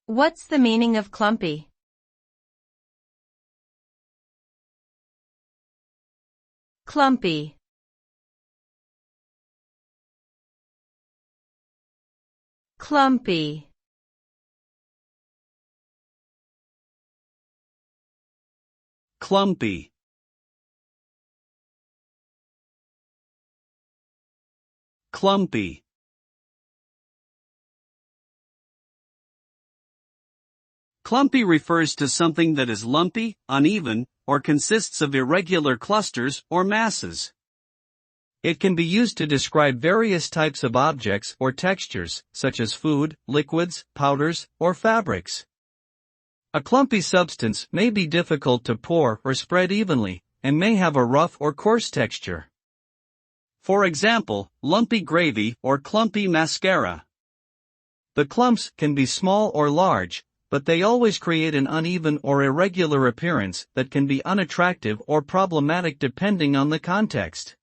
What's the meaning of clumpy? Clumpy. Clumpy. Clumpy. Clumpy. Clumpy refers to something that is lumpy, uneven, or consists of irregular clusters or masses. It can be used to describe various types of objects or textures, such as food, liquids, powders, or fabrics. A clumpy substance may be difficult to pour or spread evenly, and may have a rough or coarse texture. For example, lumpy gravy or clumpy mascara. The clumps can be small or large, but they always create an uneven or irregular appearance that can be unattractive or problematic depending on the context.